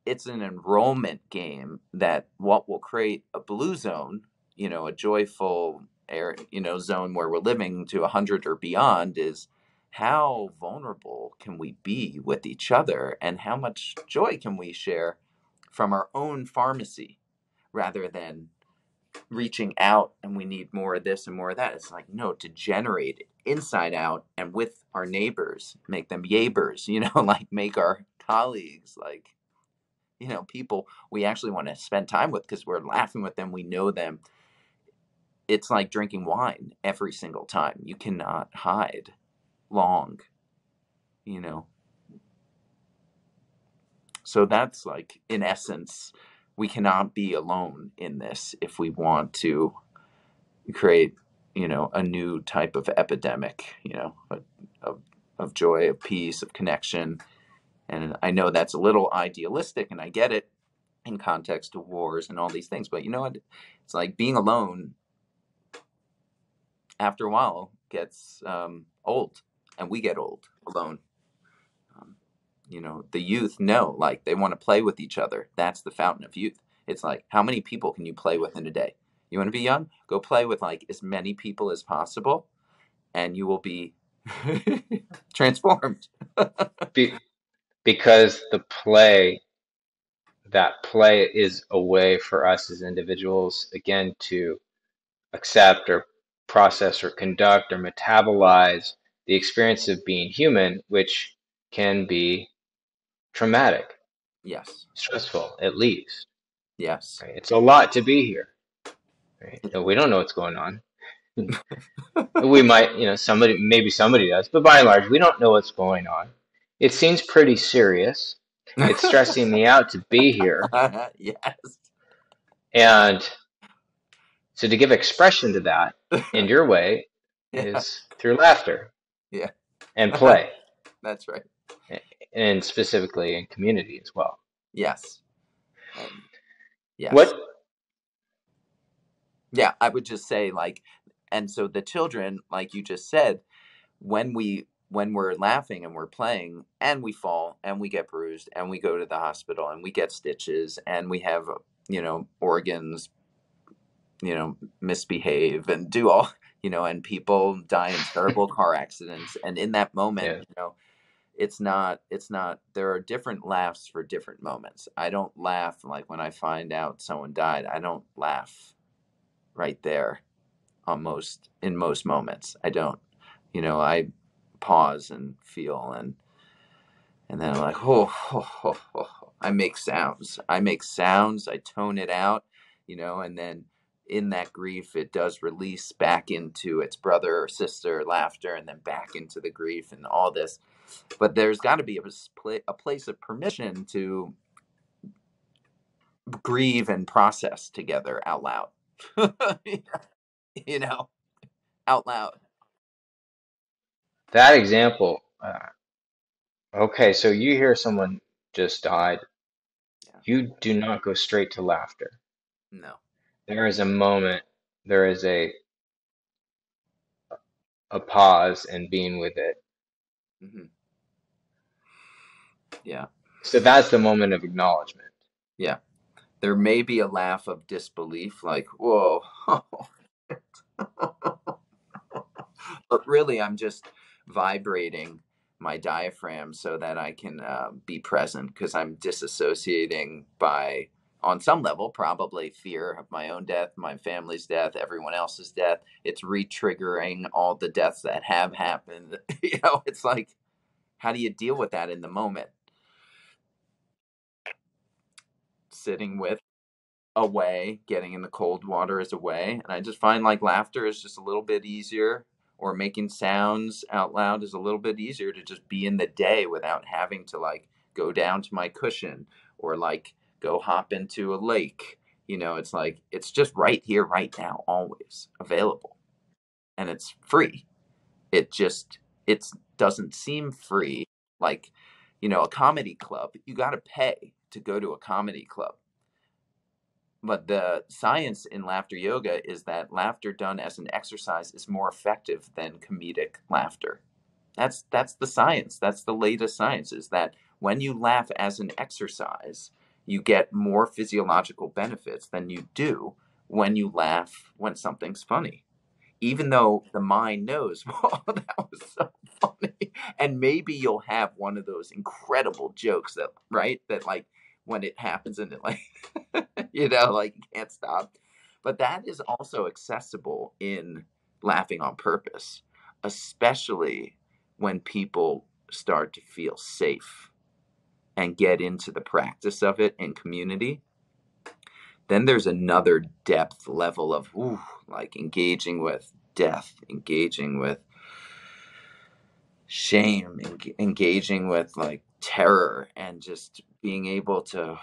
it's an enrollment game that what will create a blue zone, a joyful air, zone where we're living to 100 or beyond, is how vulnerable can we be with each other and how much joy can we share from our own pharmacy rather than reaching out and we need more of this and more of that. It's like, no, to generate it inside out and with our neighbors, make them neighbors, like make our colleagues, like, people we actually want to spend time with because we're laughing with them. We know them. It's like drinking wine every single time. You cannot hide long, you know. So that's like, in essence, we cannot be alone in this if we want to create, a new type of epidemic, of joy, of peace, of connection. And I know that's a little idealistic, and I get it in context of wars and all these things. But you know what? It's like being alone after a while gets old, and we get old alone. Um, the youth know, like, they want to play with each other. That's the fountain of youth. It's like, how many people can you play with in a day? You want to be young? Go play with like as many people as possible, and you will be transformed. Be, because that play is a way for us as individuals, again, to accept or process or conduct or metabolize the experience of being human, which can be traumatic, Yes. stressful, at least. Yes. Right? It's a lot to be here. Right? And we don't know what's going on. We might, maybe somebody does, but by and large, we don't know what's going on. It seems pretty serious. It's stressing me out to be here. Yes. And so to give expression to that in your way Yeah. is through laughter Yeah. and play, That's right. and specifically in community as well. Yes. And What? yes. Yeah, I would just say, like, and so the children, like you just said, when we're laughing and we're playing and we fall and we get bruised and we go to the hospital and we get stitches and we have, organs, misbehave and do all, and people die in terrible car accidents. And in that moment, Yeah. it's not there are different laughs for different moments. I don't laugh like when I find out someone died. I don't laugh right there in most moments. I don't. I pause and feel, and then I'm like, I make sounds. I tone it out, and then in that grief, it does release back into its brother or sister laughter, and then back into the grief and all this. But there's got to be a place of permission to grieve and process together out loud. you know, out loud. That example. Okay, so you hear someone just died. Yeah. You do not go straight to laughter. No. There is a moment, there is a pause and being with it. Hmm. Yeah. So that's the moment of acknowledgement. Yeah. There may be a laugh of disbelief, like, whoa. But really, I'm just vibrating my diaphragm so that I can be present, because I'm disassociating by, on some level, probably fear of my own death, my family's death, everyone else's death. It's re-triggering all the deaths that have happened. It's like, how do you deal with that in the moment? Sitting with a way, getting in the cold water is a way. And I just find like laughter is just a little bit easier, or making sounds out loud is a little bit easier to just be in the day without having to like go down to my cushion or like go hop into a lake. It's like, it's just right here, right now, always available. And it's free. It doesn't seem free. Like, a comedy club, you got to pay to go to a comedy club. But the science in laughter yoga is that laughter done as an exercise is more effective than comedic laughter. That's the science. That's the latest science, is that when you laugh as an exercise, you get more physiological benefits than you do when you laugh when something's funny, even though the mind knows, oh, that was so funny. And maybe you'll have one of those incredible jokes that, right, that like when it happens and it like, like you can't stop. But that is also accessible in laughing on purpose, especially when people start to feel safe and get into the practice of it in community. Then there's another depth level of like engaging with death, engaging with shame, engaging with like terror, and just being able to